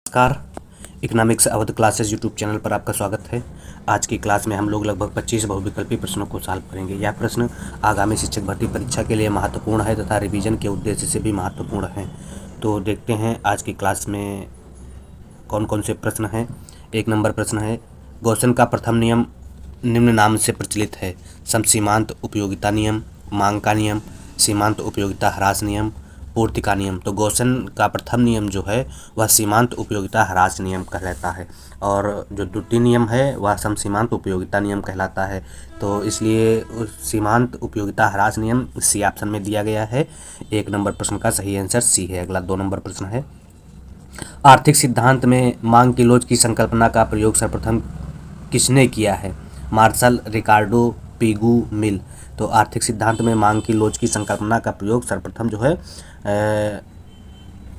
नमस्कार। Economics Awadh classes YouTube channel पर आपका स्वागत है। आज की क्लास में हम लोग लगभग 25 बहुविकल्पी प्रश्नों को सॉल्व करेंगे। यह प्रश्न आगामी शिक्षक भर्ती परीक्षा के लिए महत्वपूर्ण है तथा रिवीजन के उद्देश्य से भी महत्वपूर्ण है। तो देखते हैं आज की क्लास में कौन कौन से प्रश्न हैं। 1 नंबर प्रश्न है, गॉसन का प्रथम नियम निम्न नाम से प्रचलित है। समसीमांत उपयोगिता नियम, मांग का नियम, सीमांत उपयोगिता ह्रास नियम, पूर्ति का नियम। तो गॉसन का प्रथम नियम जो है वह सीमांत उपयोगिता ह्रास नियम कहलाता है और जो द्वितीय नियम है वह समसीमांत उपयोगिता नियम कहलाता है। तो इसलिए सीमांत उपयोगिता ह्रास नियम सी ऑप्शन में दिया गया है। 1 नंबर प्रश्न का सही आंसर सी है। अगला 2 नंबर प्रश्न है, आर्थिक सिद्धांत में मांग की लोच की संकल्पना का प्रयोग सर्वप्रथम किसने किया है? मार्शल, रिकार्डो, पिगू, मिल। तो आर्थिक सिद्धांत में मांग की लोच की संकल्पना का प्रयोग सर्वप्रथम जो है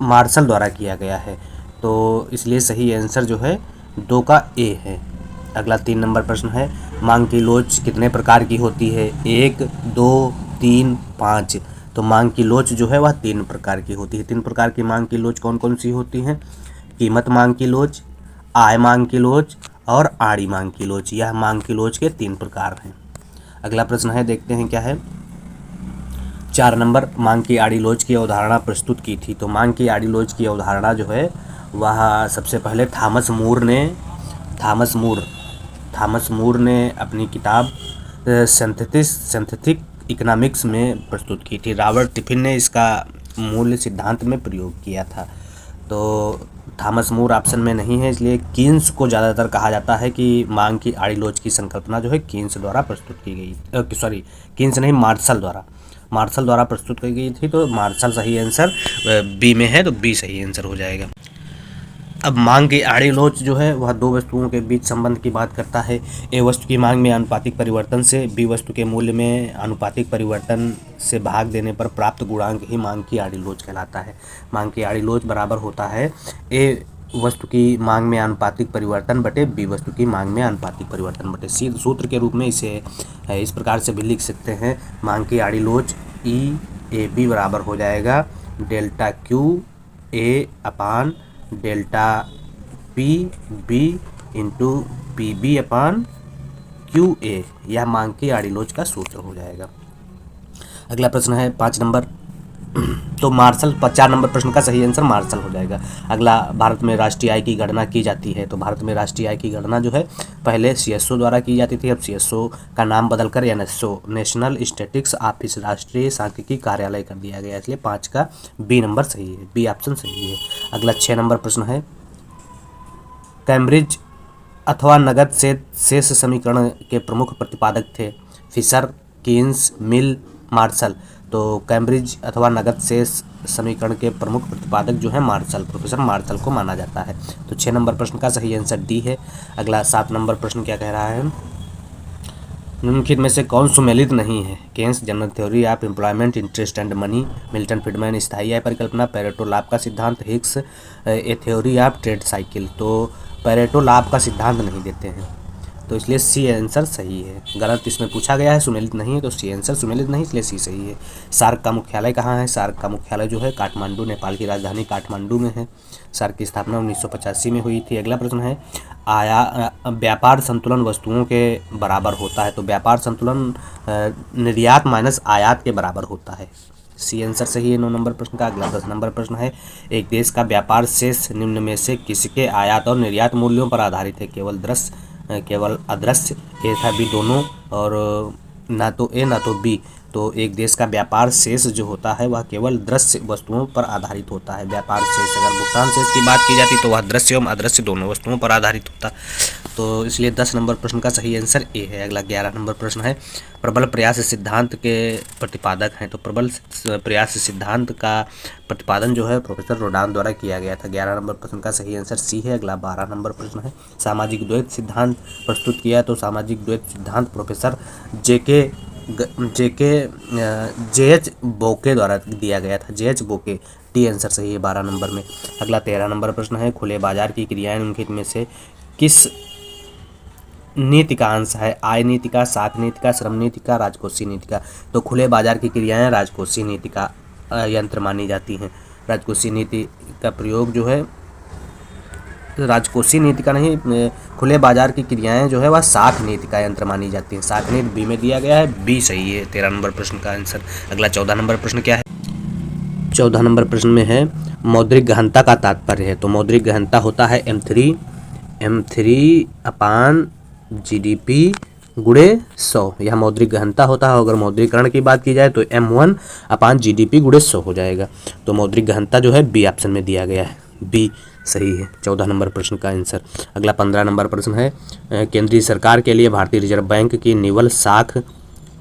मार्शल द्वारा किया गया है। तो इसलिए सही आंसर जो है 2 का ए है। अगला 3 नंबर प्रश्न है, मांग की लोच कितने प्रकार की होती है? 1, 2, 3, 5। तो मांग की लोच जो है वह 3 प्रकार की होती है। 3 प्रकार की मांग की लोच कौन कौन सी होती हैं? कीमत मांग की लोच, आय मांग की लोच और आड़ी मांग की लोच। यह मांग की लोच के 3 प्रकार हैं। अगला प्रश्न है, देखते हैं क्या है। 4 नंबर, मांग की आड़ी लोच की अवधारणा प्रस्तुत की थी। तो मांग की आड़ी लोच की अवधारणा जो है वह सबसे पहले थॉमस मूर ने अपनी किताब सिंथेटिक इकोनॉमिक्स में प्रस्तुत की थी। रॉबर्ट टिफिन ने इसका मूल्य सिद्धांत में प्रयोग किया था। तो थॉमस मूर ऑप्शन में नहीं है, इसलिए कीन्स को ज़्यादातर कहा जाता है कि मांग की आड़ी लोच की संकल्पना जो है कीन्स द्वारा प्रस्तुत की गई। कीन्स नहीं, मार्शल द्वारा प्रस्तुत की गई थी। तो मार्शल सही आंसर बी में है, तो बी सही आंसर हो जाएगा। अब मांग की आड़ी लोच जो है वह 2 वस्तुओं के बीच संबंध की बात करता है। ए वस्तु की मांग में आनुपातिक परिवर्तन से बी वस्तु के मूल्य में आनुपातिक परिवर्तन से भाग देने पर प्राप्त गुणांक ही मांग की आड़ी लोच कहलाता है। मांग की आड़ी लोच बराबर होता है ए वस्तु की मांग में आनुपातिक परिवर्तन बटे बी वस्तु की मांग में आनुपातिक परिवर्तन बटे सी। सूत्र के रूप में इसे इस प्रकार से भी लिख सकते हैं, मांग की आड़ी लोच ई ए बी बराबर हो जाएगा delta Q A upon delta P B into P B upon Q A. यह मांग की आड़ी लोच का सूत्र हो जाएगा। अगला प्रश्न है 5 नंबर। तो 4 नंबर प्रश्न का सही आंसर मार्शल हो जाएगा। अगला, भारत में राष्ट्रीय आय की गणना की जाती है। तो भारत में राष्ट्रीय आय की गणना जो है पहले सीएसओ द्वारा की जाती थी, अब सीएसओ का नाम बदलकर एनएसओ नेशनल स्टैटिस्टिक्स ऑफिस राष्ट्रीय सांख्यिकी कार्यालय कर दिया गया, इसलिए 5 का बी नंबर सही है, बी ऑप्शन सही है। अगला 6 नंबर प्रश्न है, कैम्ब्रिज अथवा नगद शेष समीकरण के प्रमुख प्रतिपादक थे? फिशर, कीन्स, मिल, मार्शल। तो कैम्ब्रिज अथवा नगद शेष समीकरण के प्रमुख प्रतिपादक जो है मार्शल, प्रोफेसर मार्शल को माना जाता है। तो 6 नंबर प्रश्न का सही आंसर डी है। अगला 7 नंबर प्रश्न क्या कह रहा है, निम्नलिखित में से कौन सुमेलित नहीं है? Keynes, general theory of employment, interest and money, Milton Friedman, स्थायी आय परिकल्पना, पेरेटो लाभ का सिद्धांत, Hicks a theory of trade cycle. तो पेरेटो लाभ का सिद्धांत नहीं देते हैं, तो इसलिए सी आंसर सही है। गलत इसमें पूछा गया है, सुमेलित नहीं है, तो सी आंसर सुमेलित नहीं, इसलिए सी सही है। सार्क का मुख्यालय कहाँ है? सार्क का मुख्यालय जो है काठमांडू, नेपाल की राजधानी काठमांडू में है। सार्क की स्थापना 1985 में हुई थी। अगला प्रश्न है, व्यापार संतुलन वस्तुओं के बराबर होता है। तो व्यापार संतुलन निर्यात माइनस आयात के बराबर होता है, सी आंसर सही है 9 नंबर प्रश्न का। अगला 10 नंबर प्रश्न है, एक देश का व्यापार शेष निम्न में से किसके आयात और निर्यात मूल्यों पर आधारित है? केवल अदृश्य, ए था बी दोनों, और ना तो ए ना तो बी। तो एक देश का व्यापार शेष जो होता है वह केवल दृश्य वस्तुओं पर आधारित होता है। व्यापार शेष, अगर भुगतान शेष की बात की जाती तो वह दृश्य एवं अदृश्य दोनों वस्तुओं पर आधारित होता। तो इसलिए 10 नंबर प्रश्न का सही आंसर ए है। अगला 11 नंबर प्रश्न है, प्रबल प्रयास सिद्धांत के प्रतिपादक हैं। तो प्रबल प्रयास सिद्धांत का प्रतिपादन जो है प्रोफेसर रोडान द्वारा किया गया था। 11 नंबर प्रश्न का सही आंसर सी है। अगला 12 नंबर प्रश्न है, सामाजिक द्वैत सिद्धांत प्रस्तुत किया। तो सामाजिक द्वैत सिद्धांत प्रोफेसर जे एच बोके द्वारा दिया गया था, जे एच बोके, टी आंसर सही है 12 नंबर में। अगला 13 नंबर प्रश्न है, खुले बाजार की क्रियाएं निम्नलिखित में से किस नीति का अंश है? आय नीति का, साख नीति का, श्रम नीति का, राजकोषीय नीति का। तो खुले बाजार की क्रियाएं राजकोषीय नीति का यंत्र मानी जाती हैं। राजकोषीय नीति का प्रयोग जो है राजकोषीय नीति का नहीं, खुले बाजार की क्रियाएं जो है वह साख नीति का यंत्र मानी जाती है। साख नीति बी में दिया गया है, बी सही है 13 नंबर प्रश्न का आंसर। अगला 14 नंबर प्रश्न क्या है? 14 नंबर प्रश्न में है मौद्रिक गहनता का तात्पर्य है। तो मौद्रिक गहनता होता है M3 अपान GDP गुणे 100, यह मौद्रिक गहनता होता है। अगर मौद्रीकरण की बात की जाए तो M1 अपान GDP गुणे 100 हो जाएगा। तो मौद्रिक गहनता जो है बी ऑप्शन में दिया गया है, बी सही है 14 नंबर प्रश्न का आंसर। अगला 15 नंबर प्रश्न है केंद्रीय सरकार के लिए भारतीय रिजर्व बैंक की निवल साख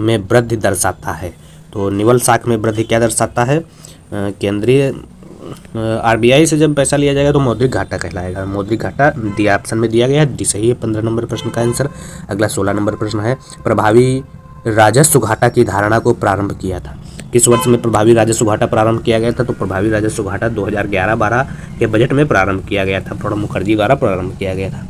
में वृद्धि दर्शाता है। तो निवल साख में वृद्धि क्या दर्शाता है? केंद्रीय RBI से जब पैसा लिया जाएगा तो मौद्रिक घाटा कहलाएगा। मौद्रिक घाटा डी ऑप्शन में दिया गया है, डी सही है 15 नंबर प्रश्न का आंसर। अगला 16 नंबर प्रश्न है प्रभावी राजस्व घाटा की धारणा को प्रारंभ किया था। किस वर्ष में प्रभावी राजस्व घाटा प्रारंभ किया गया था? तो प्रभावी राजस्व घाटा 2011-12 के बजट में प्रारंभ किया गया था, प्रणब मुखर्जी द्वारा प्रारंभ किया गया था।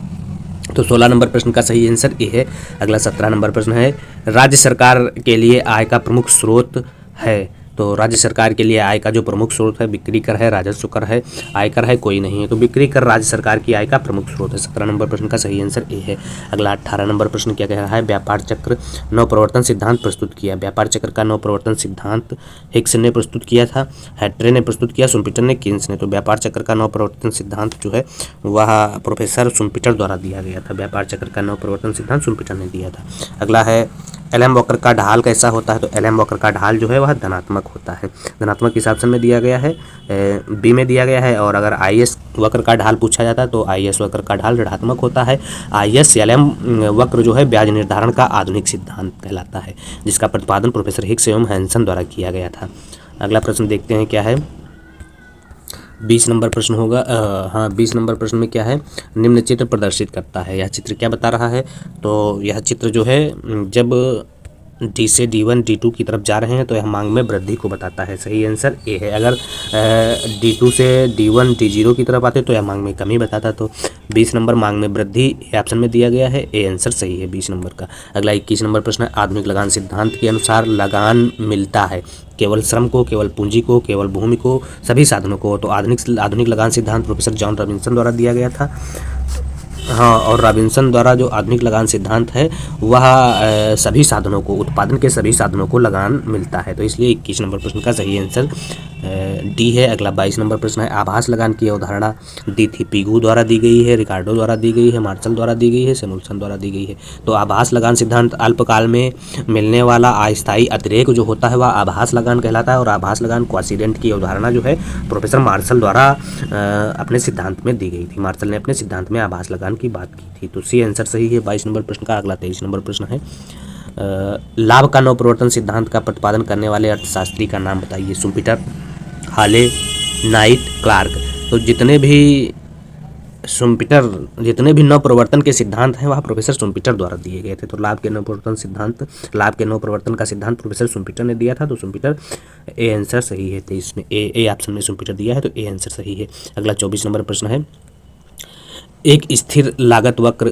तो 16 नंबर प्रश्न का सही आंसर ए है। अगला 17 नंबर प्रश्न है राज्य सरकार के लिए आय का प्रमुख स्रोत है। तो राज्य सरकार के लिए आय का जो प्रमुख स्रोत है बिक्री कर है, राजस्व कर है, आयकर है, कोई नहीं है। तो बिक्री कर राज्य सरकार की आय का प्रमुख स्रोत है। 17 नंबर प्रश्न का सही आंसर ए है। अगला 18 नंबर प्रश्न क्या कह रहा है? व्यापार चक्र नवप्रवर्तन सिद्धांत प्रस्तुत किया। व्यापार चक्र का नवप्रवर्तन सिद्धांत हिक्स ने प्रस्तुत किया था, हैट्रे ने प्रस्तुत किया, सुम्पीटर ने, कीन्स ने। तो व्यापार चक्र का नवप्रवर्तन सिद्धांत जो है वह प्रोफेसर सुम्पीटर द्वारा दिया गया था। व्यापार चक्र का नवप्रवर्तन सिद्धांत सुम्पीटर ने दिया था। अगला है एलएम वक्र का ढाल कैसा होता है? तो एलएम वक्र का ढाल जो है वह धनात्मक होता है। धनात्मक किस ऑप्शन में दिया गया है? बी में दिया गया है। और अगर आईएस वक्र का ढाल पूछा जाता है तो आईएस वक्र का ढाल ऋणात्मक होता है। आईएस एलएम वक्र जो है ब्याज निर्धारण का आधुनिक सिद्धांत कहलाता है, जिसका प्रतिपादन प्रोफेसर हिक्स एवं हैंसन द्वारा किया गया था। अगला प्रश्न देखते हैं क्या है। 20 नंबर प्रश्न होगा। 20 नंबर प्रश्न में क्या है? निम्न चित्र प्रदर्शित करता है। यह चित्र क्या बता रहा है? तो यह चित्र जो है जब डी से D1 D2 की तरफ जा रहे हैं तो यह मांग में वृद्धि को बताता है। सही आंसर ए है। अगर D2 से D1 D0 की तरफ आते तो यह मांग में कमी बताता। तो 20 नंबर मांग में वृद्धि ऑप्शन में दिया गया है, ए आंसर सही है 20 नंबर का। अगला 21 नंबर प्रश्न है आधुनिक लगान सिद्धांत के अनुसार लगान मिलता है केवल श्रम को, केवल पूंजी को, केवल भूमि को, सभी साधनों को। तो आधुनिक लगान सिद्धांत प्रोफेसर जॉन रॉबिन्सन द्वारा दिया गया था। और रॉबिन्सन द्वारा जो आधुनिक लगान सिद्धांत है वह सभी साधनों को, उत्पादन के सभी साधनों को लगान मिलता है। तो इसलिए 21 नंबर प्रश्न का सही आंसर डी है। अगला 22 नंबर प्रश्न है आभास लगान की अवधारणा दी थी। पिगू द्वारा दी गई है, रिकार्डो द्वारा दी गई है, मार्शल द्वारा दी गई है, सैमुअल्सन द्वारा दी गई है। तो आभास लगान सिद्धांत अल्पकाल में मिलने वाला अस्थायी अतिरेक जो होता है वह आभास लगान कहलाता है। और आभास लगान क्वासिडेंट की अवधारणा जो है प्रोफेसर मार्शल द्वारा अपने सिद्धांत में दी गई थी। मार्शल ने अपने सिद्धांत में आभास लगान की बात की थी। तो सी आंसर सही है 22 नंबर प्रश्न का। अगला 23 नंबर प्रश्न है लाभ का नवप्रवर्तन सिद्धांत का प्रतिपादन करने वाले अर्थशास्त्री का नाम बताइए। सुम्पीटर, हाले, नाइट, क्लार्क। तो जितने भी नवप्रवर्तन के सिद्धांत हैं वह प्रोफेसर सुम्पीटर द्वारा दिए गए थे। तो लाभ के नवप्रवर्तन का सिद्धांत प्रोफेसर सुम्पीटर ने दिया था। तो सुम्पीटर ए आंसर सही है। 23 में ए ऑप्शन में सुम्पीटर दिया है तो ए आंसर सही है। अगला 24 नंबर प्रश्न है एक स्थिर लागत वक्र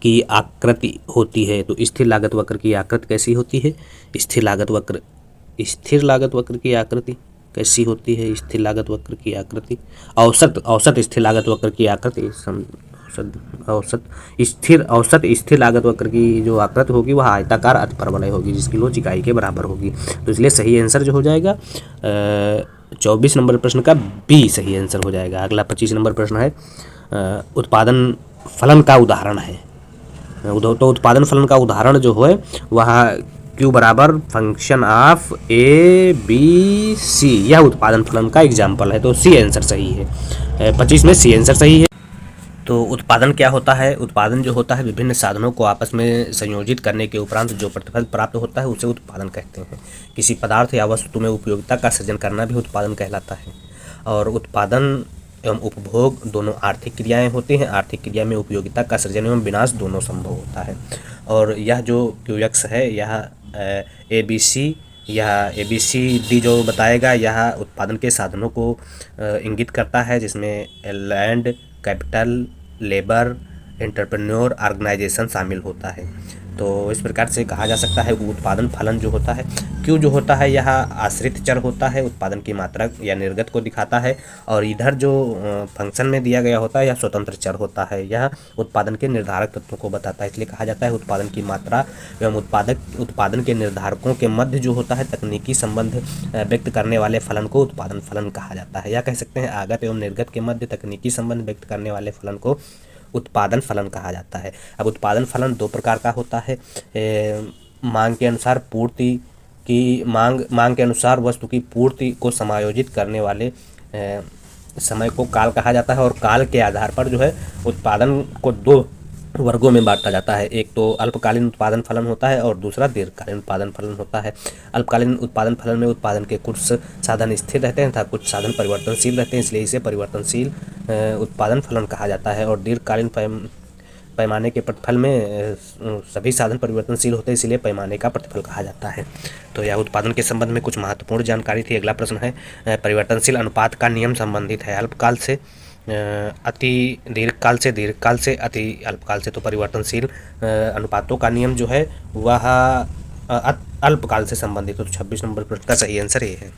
की आकृति होती है। तो स्थिर लागत वक्र की आकृति कैसी होती है? स्थिर लागत वक्र की आकृति कैसी होती है? स्थिर लागत वक्र की आकृति औसत स्थिर लागत वक्र की आकृति औसत स्थिर लागत वक्र की जो आकृति होगी वह आयताकार अतिपरवलय होगी जिसकी लोच इकाई के बराबर होगी। तो इसलिए सही आंसर जो हो जाएगा 24 नंबर प्रश्न का बी सही आंसर हो जाएगा। अगला 25 नंबर प्रश्न है उत्पादन फलन का उदाहरण है। तो उत्पादन फलन का उदाहरण जो है वह Q बराबर फंक्शन ऑफ ABC, यह उत्पादन फलन का एग्जाम्पल है। तो सी आंसर सही है। 25 में सी आंसर सही है। तो उत्पादन क्या होता है? उत्पादन जो होता है विभिन्न साधनों को आपस में संयोजित करने के उपरांत जो प्रतिफल प्राप्त होता है उसे उत्पादन कहते हैं। किसी पदार्थ या वस्तु में उपयोगिता का सृजन करना भी उत्पादन कहलाता है। और उत्पादन एवं उपभोग दोनों आर्थिक क्रियाएं होती हैं। आर्थिक क्रिया में उपयोगिता का सृजन एवं विनाश दोनों संभव होता है। और यह जो QX है यह ABCD जो बताएगा यह उत्पादन के साधनों को इंगित करता है, जिसमें land, capital, labour, entrepreneur, organisation शामिल होता है। तो इस प्रकार से कहा जा सकता है कि उत्पादन फलन जो होता है, क्यू जो होता है यह आश्रित चर होता है, उत्पादन की मात्रा या निर्गत को दिखाता है, और इधर जो फंक्शन में दिया गया होता है यह स्वतंत्र चर होता है, यह उत्पादन के निर्धारक तत्वों को बताता है। इसलिए कहा जाता है उत्पादन की मात्रा एवं उत्पादन के निर्धारकों के मध्य जो होता है तकनीकी संबंध व्यक्त करने वाले फलन को उत्पादन फलन कहा जाता है। या कह सकते हैं आगत एवं निर्गत के मध्य तकनीकी संबंध व्यक्त करने वाले फलन को उत्पादन फलन कहा जाता है। अब उत्पादन फलन दो प्रकार का होता है। मांग के अनुसार पूर्ति की मांग के अनुसार वस्तु की पूर्ति को समायोजित करने वाले समय को काल कहा जाता है, और काल के आधार पर जो है उत्पादन को दो वर्गों में बांटा जाता है। एक तो अल्पकालीन उत्पादन फलन होता है और दूसरा दीर्घकालीन उत्पादन फलन होता है। अल्पकालीन उत्पादन फलन में उत्पादन के कुछ साधन स्थिर रहते हैं तथा कुछ साधन परिवर्तनशील रहते हैं, इसलिए इसे परिवर्तनशील उत्पादन फलन कहा जाता है। और दीर्घकालीन पैमाने के प्रतिफल में सभी साधन परिवर्तनशील होते हैं, इसलिए पैमाने का प्रतिफल कहा जाता है। तो यह उत्पादन के संबंध में कुछ महत्वपूर्ण जानकारी थी। अगला प्रश्न है परिवर्तनशील अनुपात का नियम संबंधित है अल्पकाल से अति दीर्घकाल से, दीर्घकाल से अति अल्पकाल से। तो परिवर्तनशील अनुपातों का नियम जो है वह अल्पकाल से संबंधित हो। तो 26 नंबर प्रश्न का सही आंसर ये है।